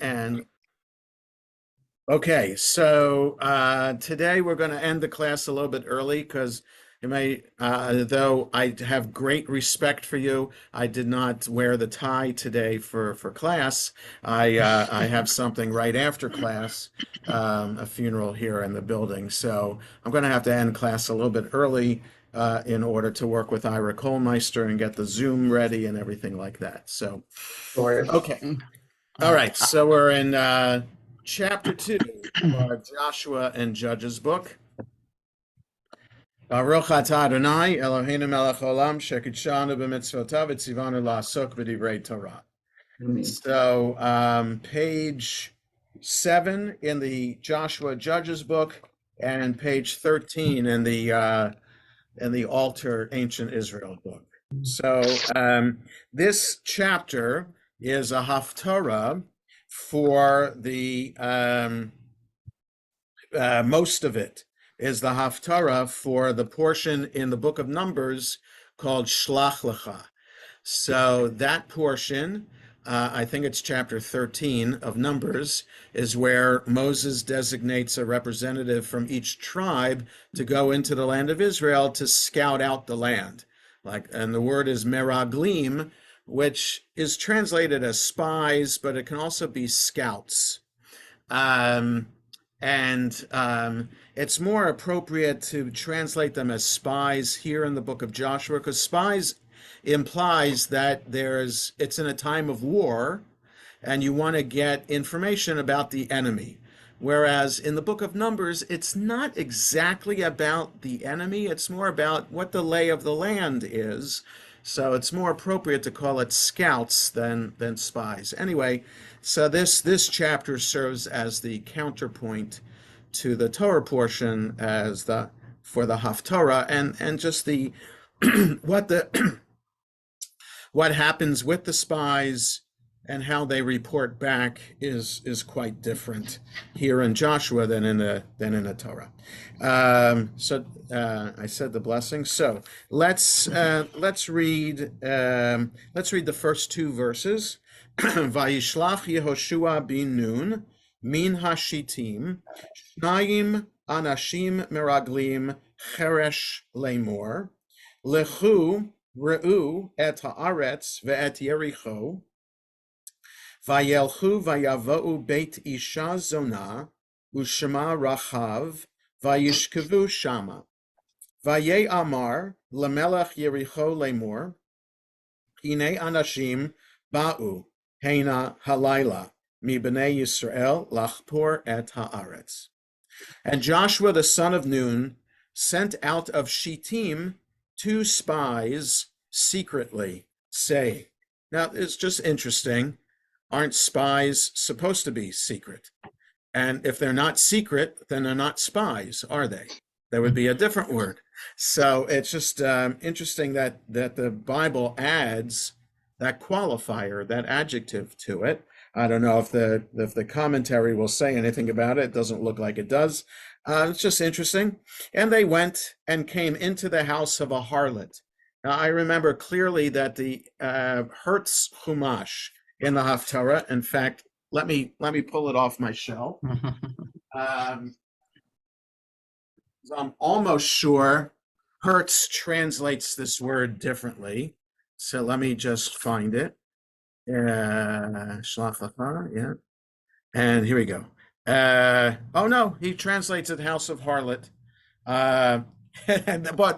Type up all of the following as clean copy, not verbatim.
And okay, so today we're going to end the class a little bit early because you may, though I have great respect for you, I did not wear the tie today for class. I have something right after class, a funeral here in the building, so I'm going to have to end class a little bit early in order to work with Ira Kohlmeister and get the Zoom ready and everything like that. So, Or okay. All right, so we're in chapter 2 of our Joshua and Judges book. Baruch atah Adonai Eloheinu melech haolam shekidshanu b'mitzvotav v'tzivanu la'asok b'divrei Torah. So page 7 in the Joshua Judges book and page 13 in the Alter Ancient Israel book. So this chapter is a haftarah for the most of it is the haftarah for the portion in the book of Numbers called Shlach Lecha. So that portion, I think it's chapter 13 of Numbers, is where Moses designates a representative from each tribe to go into the land of Israel to scout out the land. And the word is meraglim, which is translated as spies, but it can also be scouts. It's more appropriate to translate them as spies here in the book of Joshua, because spies implies that it's in a time of war and you want to get information about the enemy. Whereas in the book of Numbers, it's not exactly about the enemy, it's more about what the lay of the land is. So it's more appropriate to call it scouts than spies. Anyway, so this chapter serves as the counterpoint to the Torah portion for the Haftarah and just the what happens with the spies and how they report back is quite different here in Joshua than in the Torah. I said the blessing. So let's read the first two verses. Vayishlach Yehoshua bin Nun min hashitim shnayim anashim meraglim cheresh lemor lechu re'u et haaretz ve'et Yericho vayelchu vayavo'u beit isha zona ushema rachav vayishkevu shama vayei amar lemelech Yericho lemor hine anashim ba'u hena halayla mi b'nei Yisrael lachpor et haaretz. And Joshua the son of Nun sent out of Shittim 2 spies secretly, saying, now it's just interesting, aren't spies supposed to be secret? And if they're not secret, then they're not spies, are they? There would be a different word. So it's just interesting that the Bible adds that qualifier, that adjective to it. I don't know if the commentary will say anything about it. It doesn't look like it does. It's just interesting. And they went and came into the house of a harlot. Now, I remember clearly that the Hertz Chumash in the Haftarah, in fact, let me pull it off my shelf. I'm almost sure Hertz translates this word differently. So let me just find it. Shlach Lecha, yeah. And here we go. Oh no, he translates it House of Harlot. But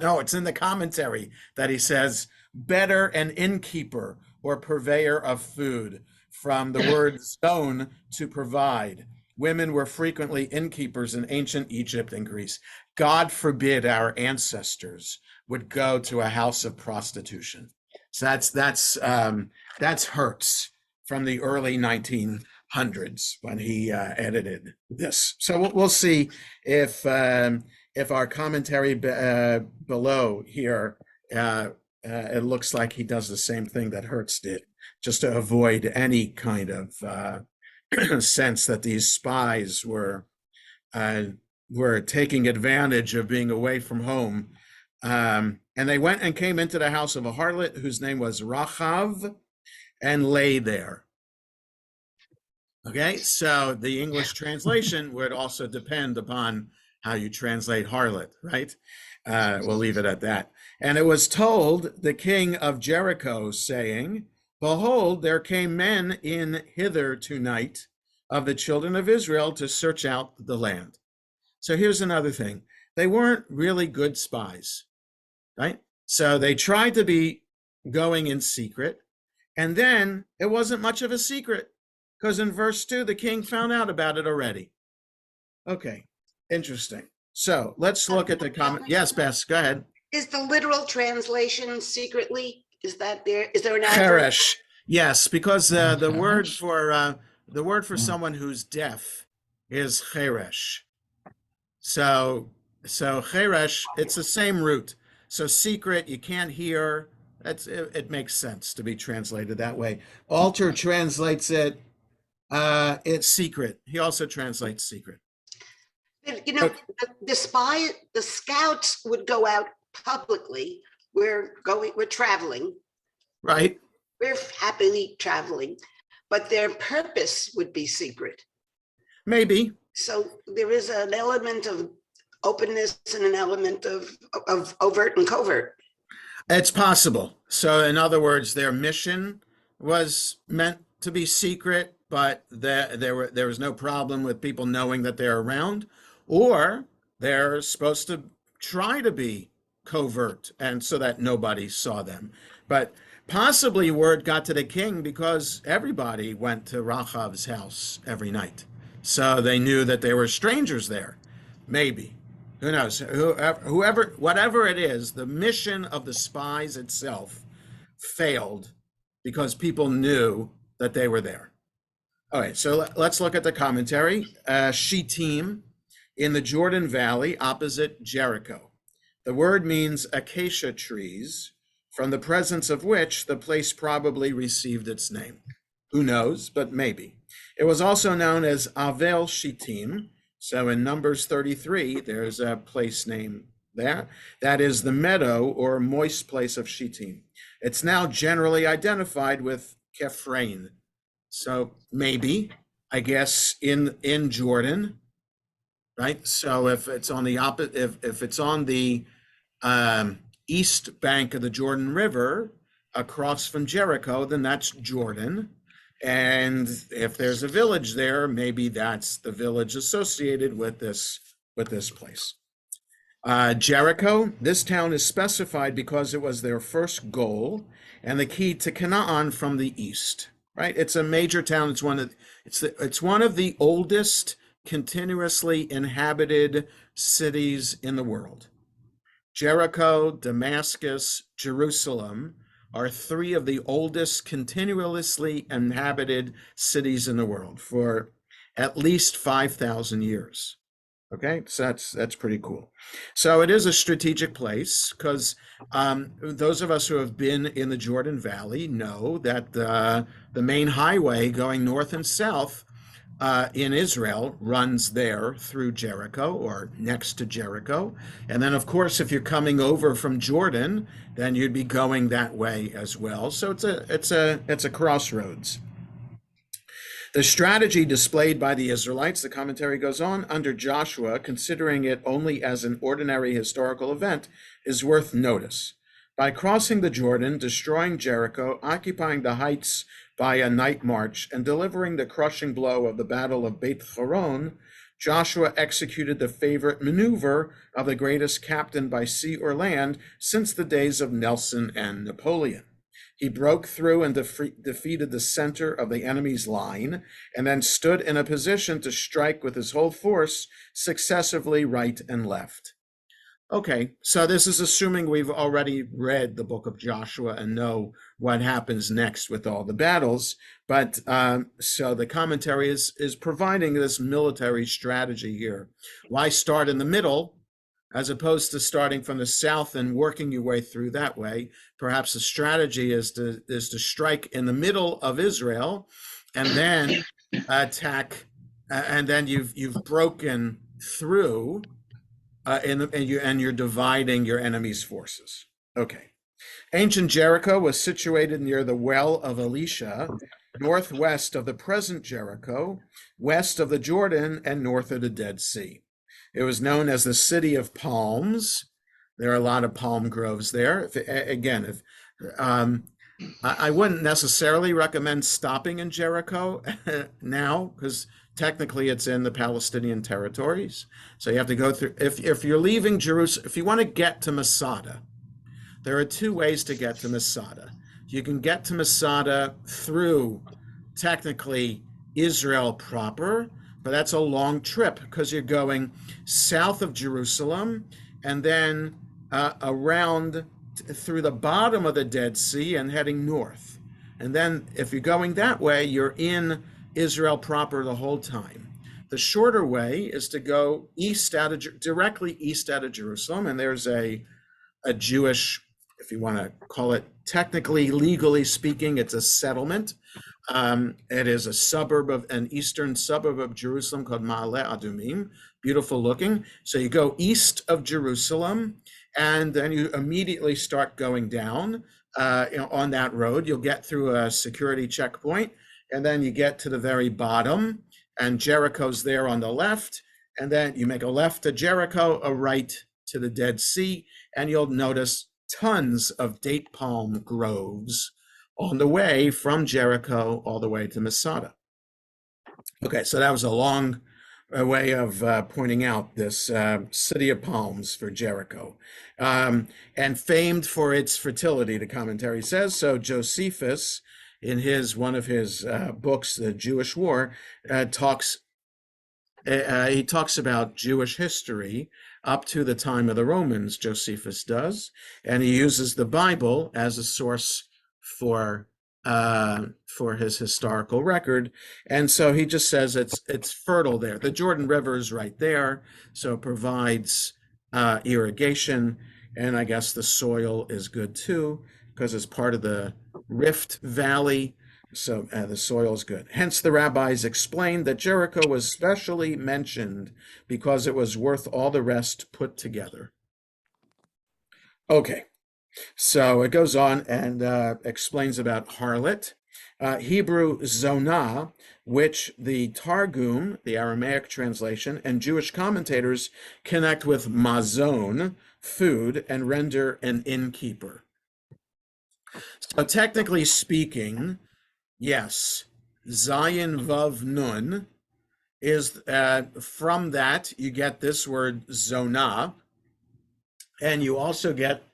no, it's in the commentary that he says better an innkeeper or purveyor of food, from the word zone, to provide. Women were frequently innkeepers in ancient Egypt and Greece. God forbid our ancestors would go to a house of prostitution. So that's Hertz from the early 1900s when he edited this. So we'll see if our commentary below here, it looks like he does the same thing that Hertz did, just to avoid any kind of sense that these spies were taking advantage of being away from home. And they went and came into the house of a harlot whose name was Rachav, and lay there. Okay, so the English translation would also depend upon how you translate harlot, right? We'll leave it at that. And it was told the king of Jericho, saying, Behold, there came men in hither tonight of the children of Israel to search out the land. So here's another thing. They weren't really good spies, right? So they tried to be going in secret, and then it wasn't much of a secret because in verse 2, the king found out about it already. Okay, interesting. So let's look at the comment. Yes, Bess, go ahead. Is the literal translation secretly? Is that there? Is there an adverb? Cheresh. Yes, because the word for someone who's deaf is cheresh. So cheresh, it's the same root. So secret, you can't hear. It makes sense to be translated that way. Alter translates it. It's secret. He also translates secret. You know, the scouts would go out publicly. We're traveling. Right. We're happily traveling, but their purpose would be secret. Maybe. So there is an element of openness and an element of overt and covert. It's possible. So, in other words, their mission was meant to be secret, but there was no problem with people knowing that they're around, or they're supposed to try to be covert, and so that nobody saw them. But possibly word got to the king because everybody went to Rahav's house every night, so they knew that there were strangers there. Maybe. Who knows? Whoever, whatever it is, the mission of the spies itself failed because people knew that they were there. All right, so let's look at the commentary. Shittim in the Jordan Valley opposite Jericho. The word means acacia trees, from the presence of which the place probably received its name. Who knows, but maybe. It was also known as Avel Shittim. So in Numbers 33, there's a place name there. That is the meadow or moist place of Shittim. It's now generally identified with Kephrain. So maybe, I guess, in Jordan, right? So if it's on the if it's on the east bank of the Jordan River across from Jericho, then that's Jordan. And if there's a village there, maybe that's the village associated with this place. Jericho, this town is specified because it was their first goal and the key to Canaan from the east. Right? It's a major town. It's one of the oldest continuously inhabited cities in the world. Jericho, Damascus, Jerusalem are three of the oldest continuously inhabited cities in the world for at least 5,000 years. Okay, so that's pretty cool. So it is a strategic place because those of us who have been in the Jordan Valley know that the main highway going north and south in Israel runs there through Jericho or next to Jericho. And then, of course, if you're coming over from Jordan, then you'd be going that way as well. So it's a crossroads. The strategy displayed by the Israelites, the commentary goes on, under Joshua, considering it only as an ordinary historical event, is worth notice. By crossing the Jordan, destroying Jericho, occupying the heights by a night march, and delivering the crushing blow of the Battle of Beit Horon, Joshua executed the favorite maneuver of the greatest captain by sea or land since the days of Nelson and Napoleon. He broke through and defeated the center of the enemy's line, and then stood in a position to strike with his whole force successively right and left. Okay, so this is assuming we've already read the book of Joshua and know what happens next with all the battles. But so the commentary is providing this military strategy here. Why start in the middle as opposed to starting from the south and working your way through that way? Perhaps the strategy is to strike in the middle of Israel and then attack, and then you've broken through. And you're dividing your enemy's forces. Okay. Ancient Jericho was situated near the well of Elisha, northwest of the present Jericho, west of the Jordan, and north of the Dead Sea. It was known as the City of Palms. There are a lot of palm groves there. I wouldn't necessarily recommend stopping in Jericho now because technically it's in the Palestinian territories. So you have to go through, if you're leaving Jerusalem, if you want to get to Masada, there are two ways to get to Masada. You can get to Masada through technically Israel proper, but that's a long trip because you're going south of Jerusalem and then around through the bottom of the Dead Sea and heading north. And then if you're going that way, you're in Israel proper the whole time. The shorter way is to go directly east out of Jerusalem, and there's a Jewish, if you want to call it technically, legally speaking, it's a settlement. It is an eastern suburb of Jerusalem called Ma'ale Adumim, beautiful looking. So you go east of Jerusalem, and then you immediately start going down on that road. You'll get through a security checkpoint, and then you get to the very bottom, and Jericho's there on the left, and then you make a left to Jericho, a right to the Dead Sea, and you'll notice tons of date palm groves on the way from Jericho all the way to Masada. Okay, so that was a long way of pointing out this city of palms for Jericho, and famed for its fertility, the commentary says. So Josephus, in one of his books, The Jewish War, talks about Jewish history up to the time of the Romans. Josephus does, and he uses the Bible as a source for his historical record, and so he just says it's fertile there. The Jordan River is right there, so it provides irrigation, and I guess the soil is good too because it's part of the Rift Valley, so the soil is good. Hence, the rabbis explained that Jericho was specially mentioned because it was worth all the rest put together. Okay. So it goes on and explains about harlot, Hebrew zonah, which the Targum, the Aramaic translation, and Jewish commentators connect with mazon, food, and render an innkeeper. So technically speaking, yes, Zayin Vav Nun is, from that you get this word zonah, and you also get,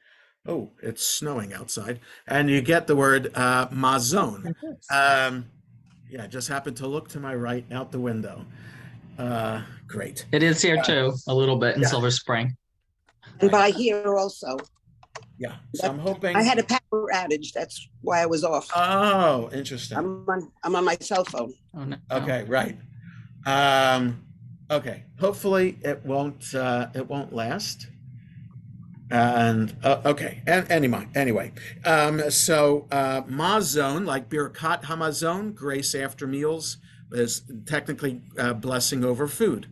oh, it's snowing outside. And you get the word mazon. Yeah, I just happened to look to my right out the window. Great. It is here too, a little bit in yeah. Silver Spring. And by here also. Yeah, so I'm hoping. I had a power outage. That's why I was off. Oh, interesting. I'm on my cell phone. Oh, no. Okay, right. Okay, hopefully it won't last. And okay, and anyway, so mazon, like Birkat Hamazon, grace after meals, is technically blessing over food.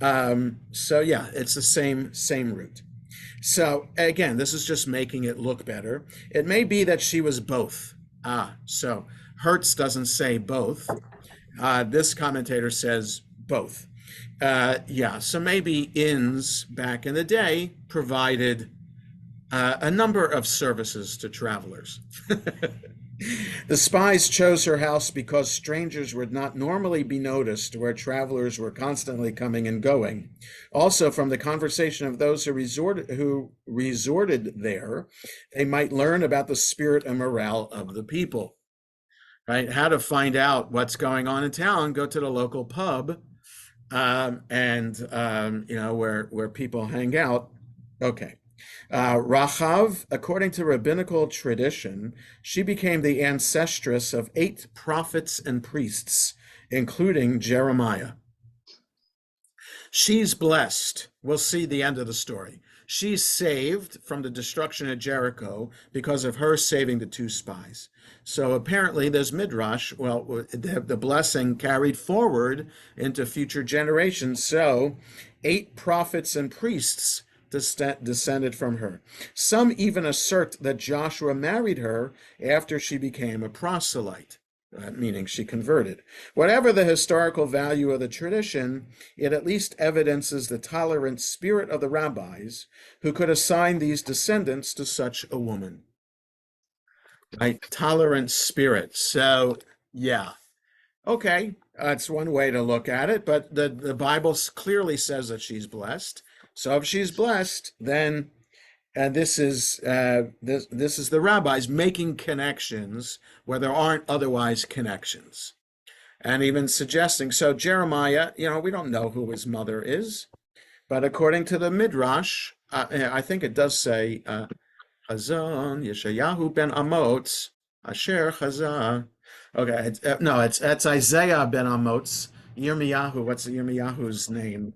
So yeah, it's the same root. So again, this is just making it look better. It may be that she was both. So Hertz doesn't say both. This commentator says both. Yeah, so maybe inns back in the day provided a number of services to travelers. The spies chose her house because strangers would not normally be noticed where travelers were constantly coming and going. Also, from the conversation of those who resorted there, they might learn about the spirit and morale of the people. Right? How to find out what's going on in town, go to the local pub, and where people hang out. Okay. Rachav, according to rabbinical tradition, she became the ancestress of 8 prophets and priests, including Jeremiah. She's blessed. We'll see the end of the story. She's saved from the destruction of Jericho because of her saving the 2 spies. So apparently there's midrash, well, the blessing carried forward into future generations. So 8 prophets and priests descended from her. Some even assert that Joshua married her after she became a proselyte. meaning she converted. Whatever the historical value of the tradition, it at least evidences the tolerant spirit of the rabbis who could assign these descendants to such a woman. Right? Tolerant spirit. So, yeah. Okay, that's one way to look at it, but the Bible clearly says that she's blessed. So if she's blessed, then this is the rabbis making connections where there aren't otherwise connections, and even suggesting. So Jeremiah, we don't know who his mother is, but according to the Midrash, I think it does say Chazon Yeshayahu ben Amotz Asher Chazah. Okay, it's Isaiah ben Amotz. Yirmiyahu. What's Yirmiyahu's name?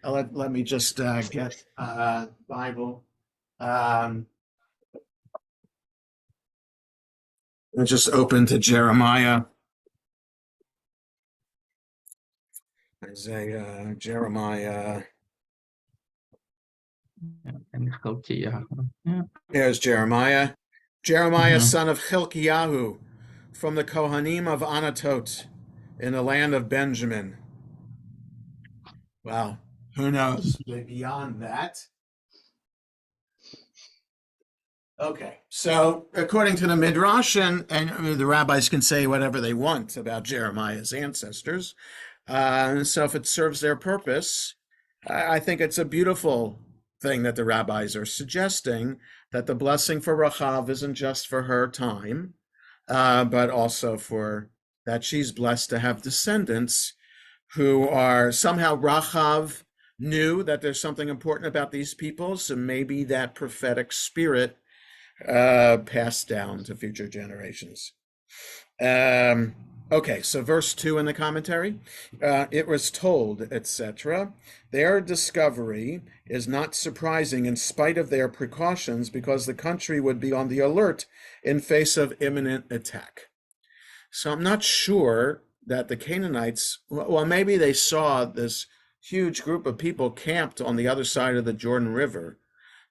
Let me just get Bible. I just open to Jeremiah, Isaiah, Jeremiah. And Hilkiah. Yeah. There's Jeremiah. Jeremiah, Mhm. son of Hilkiyahu, from the Kohanim of Anatot, in the land of Benjamin. Wow, who knows? Beyond that. Okay, so according to the Midrash, and the rabbis can say whatever they want about Jeremiah's ancestors, so if it serves their purpose, I think it's a beautiful thing that the rabbis are suggesting, that the blessing for Rachav isn't just for her time, but also for that she's blessed to have descendants who are somehow Rachav knew that there's something important about these people, so maybe that prophetic spirit passed down to future generations. Okay, so verse 2 in the commentary, it was told, etc. Their discovery is not surprising in spite of their precautions, because the country would be on the alert in face of imminent attack. So I'm not sure that the Canaanites, well, maybe they saw this huge group of people camped on the other side of the Jordan River.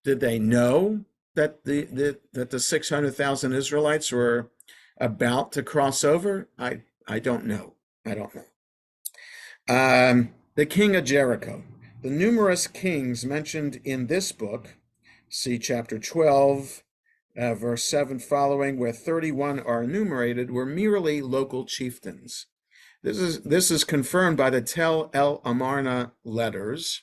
Did they know that the 600,000 Israelites were about to cross over? I don't know. I don't know. The king of Jericho. The numerous kings mentioned in this book, see chapter 12, verse 7 following, where 31 are enumerated, were merely local chieftains. This is confirmed by the Tel El Amarna letters.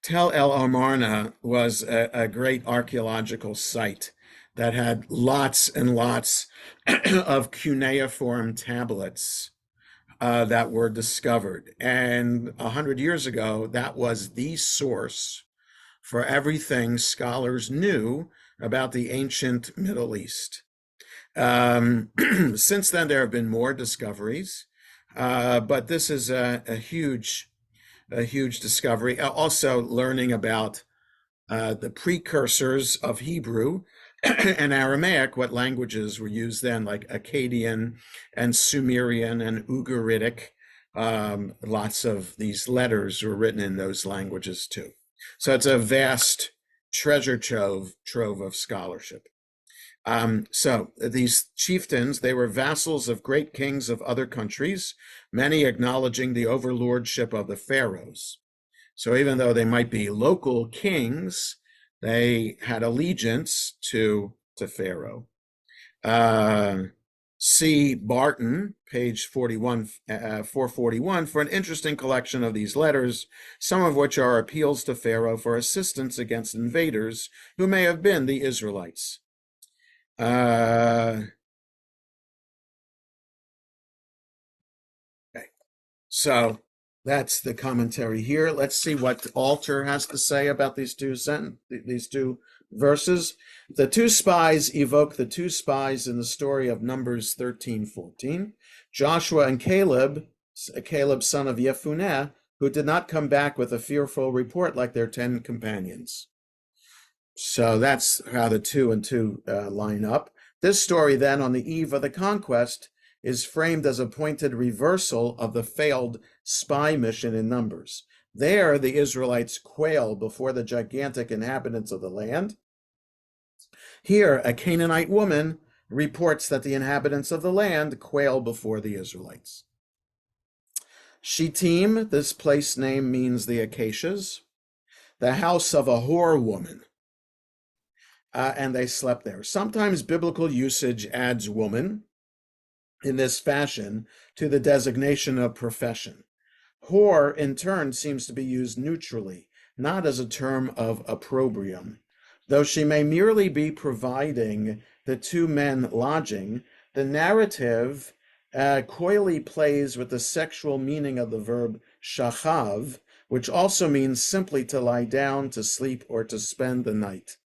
Tel El Amarna was a great archaeological site that had lots and lots of cuneiform tablets that were discovered. And 100 years ago, that was the source for everything scholars knew about the ancient Middle East. Since then, there have been more discoveries, but this is a huge discovery. Also learning about the precursors of Hebrew and Aramaic, what languages were used then, like Akkadian and Sumerian and Ugaritic. Lots of these letters were written in those languages too. So it's a vast treasure trove of scholarship. So these chieftains, they were vassals of great kings of other countries, many acknowledging the overlordship of the pharaohs. So even though they might be local kings, they had allegiance to Pharaoh. See Barton, page 41, 441, for an interesting collection of these letters, some of which are appeals to Pharaoh for assistance against invaders who may have been the Israelites. Okay. So that's the commentary here. Let's see what Alter has to say about these two verses. The two spies evoke the two spies in the story of Numbers 13:14. Joshua and Caleb, son of Yefuneh, who did not come back with a fearful report like their 10 companions. So that's how the 2 and 2 line up. This story then, on the eve of the conquest, is framed as a pointed reversal of the failed spy mission in Numbers. There, the Israelites quail before the gigantic inhabitants of the land. Here, a Canaanite woman reports that the inhabitants of the land quail before the Israelites. Shittim, this place name means the acacias, the house of a whore woman, and they slept there. Sometimes biblical usage adds woman in this fashion to the designation of profession. Whore, in turn, seems to be used neutrally, not as a term of opprobrium. Though she may merely be providing the two men lodging, the narrative coyly plays with the sexual meaning of the verb shachav, which also means simply to lie down, to sleep, or to spend the night.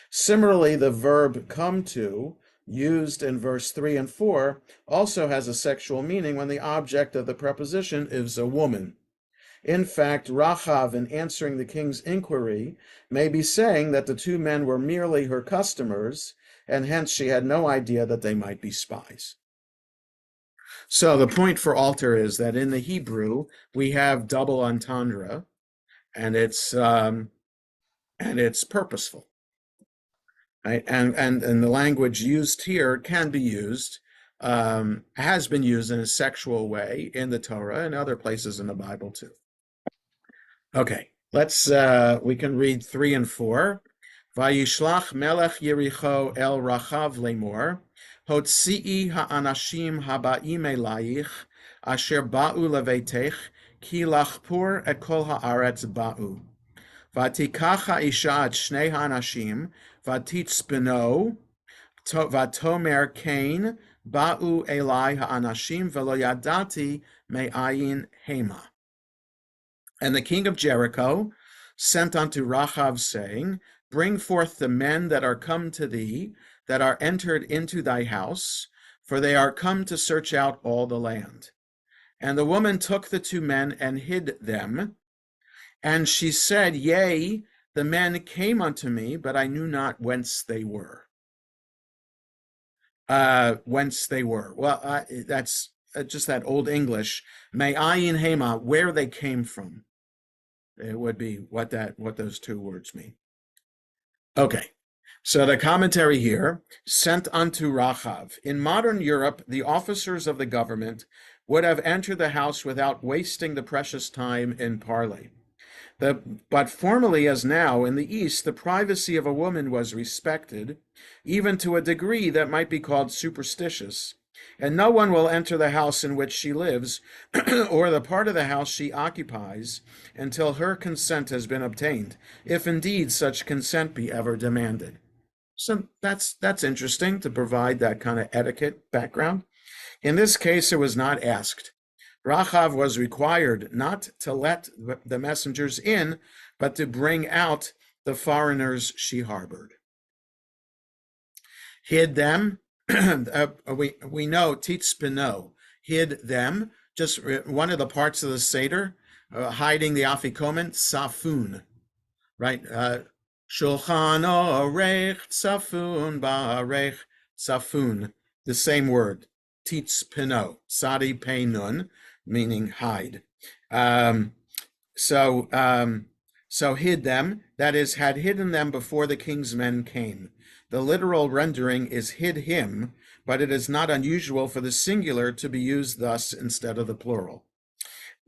Similarly, the verb come to, used in verse 3 and 4, also has a sexual meaning when the object of the preposition is a woman. In fact, Rachav, in answering the king's inquiry, may be saying that the two men were merely her customers, and hence she had no idea that they might be spies. So the point for alter is that in the Hebrew, we have double entendre, and it's purposeful. Right? And the language used here can be used, has been used in a sexual way in the Torah and other places in the Bible too. Okay, we can read 3 and 4. Vayishlach melech Yericho el Rachav lemor, hotzi'i ha'anashim haba'im elayich, asher ba'u leveitech, ki lachpur et kol ha'aretz ba'u. Vatikach ha'isha et shnei ha'anashim, vatitzbeno, vatomer kain, ba'u elai ha'anashim, velo yadati me'ayin hema. And the king of Jericho sent unto Rachav, saying, Bring forth the men that are come to thee, that are entered into thy house, for they are come to search out all the land. And the woman took the two men and hid them. And she said, Yea, the men came unto me, but I knew not whence they were. Whence they were. Well, that's just that old English. Me'ayin hema, where they came from. It would be what those two words mean. Okay, so the commentary here, sent unto Rachav. In modern Europe, the officers of the government would have entered the house without wasting the precious time in parley. But formerly as now, in the East, the privacy of a woman was respected, even to a degree that might be called superstitious, and no one will enter the house in which she lives, or the part of the house she occupies, until her consent has been obtained, if indeed such consent be ever demanded. So that's interesting to provide that kind of etiquette background. In this case, it was not asked. Rachav was required not to let the messengers in, but to bring out the foreigners she harbored. Hid them. We know titzpino, hid them. Just one of the parts of the Seder, hiding the afikomen, safun, right? Shulchan orech safun ba'arech safun, the same word, titzpino, sadi peinun, meaning hide. So hid them, that is, had hidden them before the king's men came. The literal rendering is hid him, but it is not unusual for the singular to be used thus instead of the plural.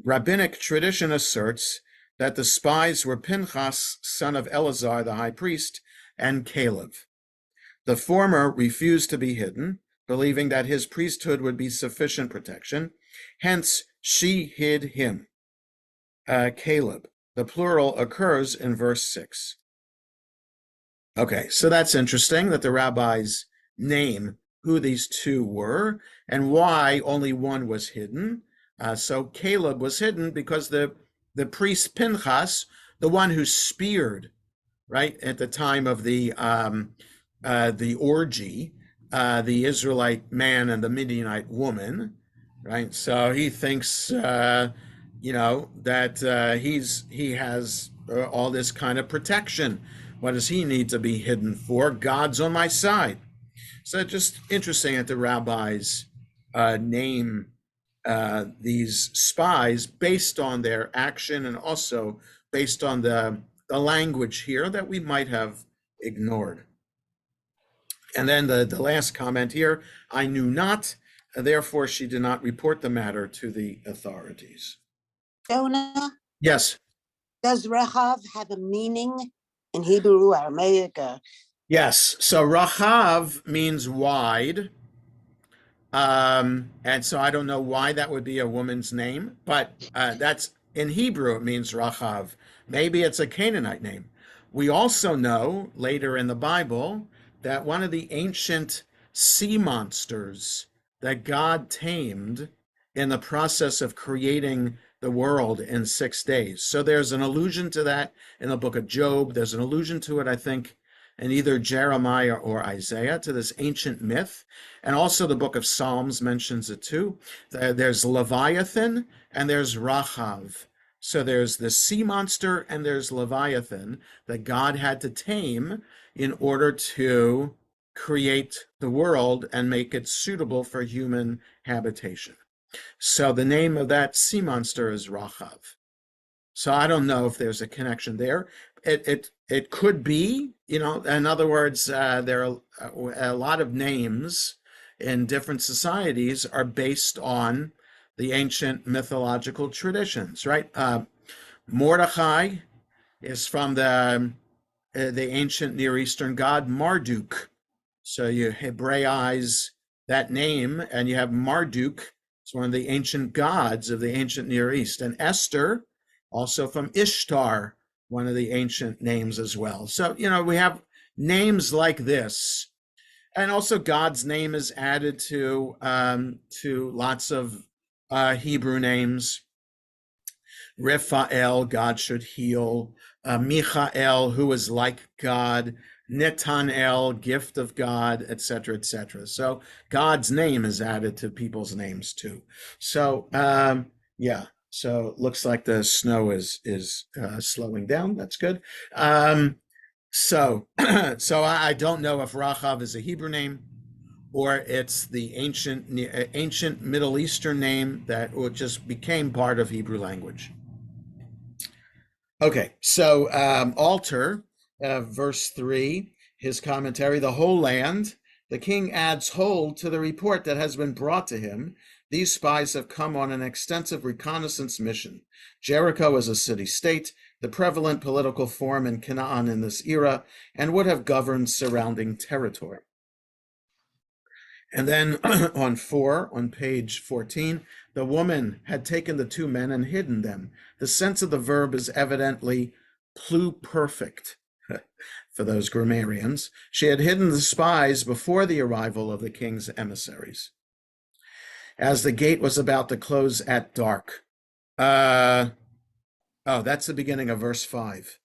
Rabbinic tradition asserts that the spies were Pinchas, son of Eleazar, the high priest, and Caleb. The former refused to be hidden, believing that his priesthood would be sufficient protection. Hence, she hid him. Caleb. The plural occurs in verse 6. Okay, so that's interesting that the rabbis name who these two were and why only one was hidden. So Caleb was hidden because the priest Pinchas, the one who speared, right, at the time of the orgy, the Israelite man and the Midianite woman, right? So he thinks, that he has all this kind of protection. What does he need to be hidden for? God's on my side. So just interesting that the rabbis name these spies based on their action and also based on the language here that we might have ignored. And then the last comment here, I knew not, therefore she did not report the matter to the authorities. Jonah, Yes, does Rehav have a meaning in Hebrew, Aramaic? yes. So Rahav means wide. And so I don't know why that would be a woman's name, but that's in Hebrew, it means Rahav. Maybe it's a Canaanite name. We also know later in the Bible that one of the ancient sea monsters that God tamed in the process of creating the world in 6 days. So there's an allusion to that in the book of Job. There's an allusion to it, I think, in either Jeremiah or Isaiah, to this ancient myth. And also the book of Psalms mentions it too. There's Leviathan and there's Rahav. So there's the sea monster and there's Leviathan that God had to tame in order to create the world and make it suitable for human habitation. So the name of that sea monster is Rahav. So I don't know if there's a connection there. It could be, in other words, there are a lot of names in different societies are based on the ancient mythological traditions, right? Mordechai is from the ancient Near Eastern god Marduk. So you Hebraize that name and you have Marduk. It's one of the ancient gods of the ancient Near East. And Esther, also from Ishtar, one of the ancient names as well. So, we have names like this. And also God's name is added to lots of Hebrew names. Raphael, God should heal. Michael, who is like God. Netanel, gift of God, etc., etc. So God's name is added to people's names too. So yeah. So it looks like the snow is slowing down. That's good. So I don't know if Rahav is a Hebrew name or it's the ancient Middle Eastern name that just became part of Hebrew language. Okay, so Alter, verse 3, his commentary, the whole land, the king adds hold to the report that has been brought to him. These spies have come on an extensive reconnaissance mission. Jericho is a city-state, the prevalent political form in Canaan in this era, and would have governed surrounding territory. And then on page 14, the woman had taken the two men and hidden them. The sense of the verb is evidently pluperfect for those grammarians. She had hidden the spies before the arrival of the king's emissaries. As the gate was about to close at dark. That's the beginning of verse 5.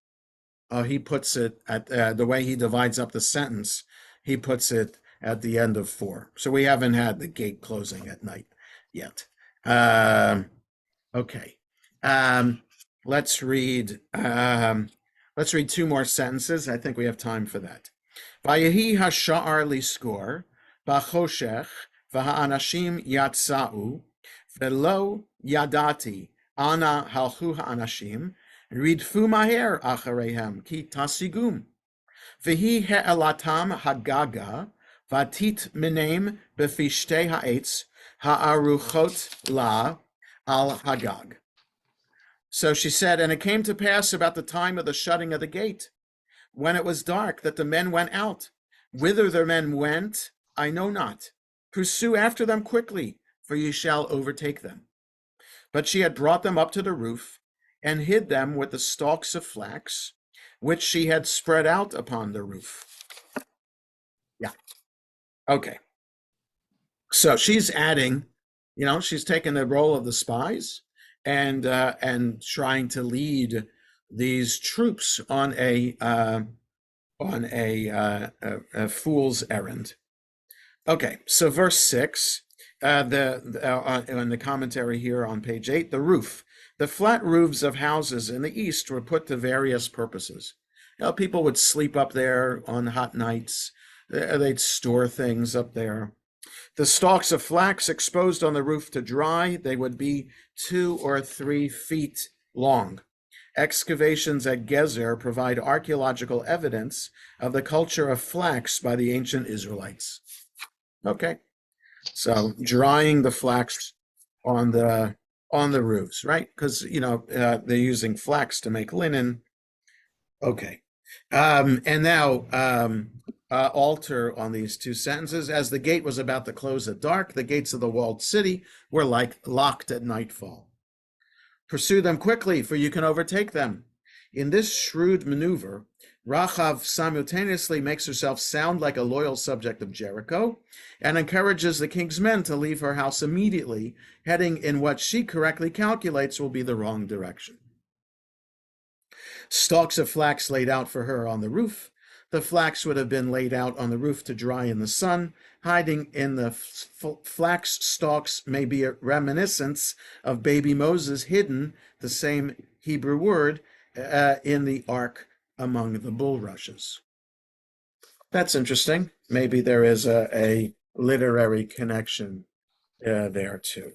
He puts it at the way he divides up the sentence. He puts it at the end of 4. So we haven't had the gate closing at night yet. Okay. Let's read 2 more sentences. I think we have time for that. Vayehi hasha'ar liskor, b'choshech, v'ha'anashim yatsa'u, v'lo yadati, ana halchu ha'anashim, ridfu maher acharehem, ki tasigum. V'hi he'elatam hagaga, Vatit minem befishtei ha'etz ha'aruchot la al hagag. So she said, and it came to pass about the time of the shutting of the gate, when it was dark, that the men went out. Whither the men went, I know not. Pursue after them quickly, for ye shall overtake them. But she had brought them up to the roof, and hid them with the stalks of flax, which she had spread out upon the roof. Yeah. Okay. So she's adding, she's taking the role of the spies and trying to lead these troops on a fool's errand. Okay, so verse 6, in the commentary here on page 8, the roof. The flat roofs of houses in the east were put to various purposes. People would sleep up there on hot nights. They'd store things up there. The stalks of flax exposed on the roof to dry, they would be 2 or 3 feet long. Excavations at Gezer provide archaeological evidence of the culture of flax by the ancient Israelites. Okay, so drying the flax on the roofs, right? Because they're using flax to make linen. Okay, and now alter on these two sentences. As the gate was about to close at dark, the gates of the walled city were locked at nightfall. Pursue them quickly, for you can overtake them. In this shrewd maneuver, Rachav simultaneously makes herself sound like a loyal subject of Jericho and encourages the king's men to leave her house immediately, heading in what she correctly calculates will be the wrong direction. Stalks of flax laid out for her on the roof. The flax would have been laid out on the roof to dry in the sun. Hiding in the flax stalks may be a reminiscence of baby Moses hidden, the same Hebrew word, in the ark among the bulrushes. That's interesting. Maybe there is a literary connection there too.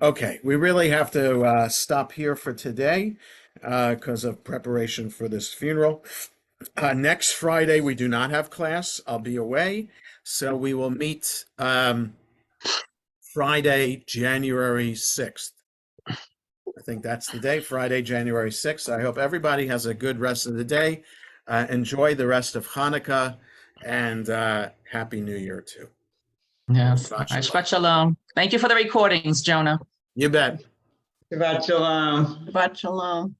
Okay, we really have to stop here for today because of preparation for this funeral. Next Friday, we do not have class. I'll be away. So we will meet Friday, January 6th. I think that's the day, Friday, January 6th. I hope everybody has a good rest of the day. Enjoy the rest of Hanukkah and Happy New Year too. Yes. Shabbat Shabbat shalom. Thank you for the recordings, Jonah. You bet. Shabbat shalom. Shabbat shalom.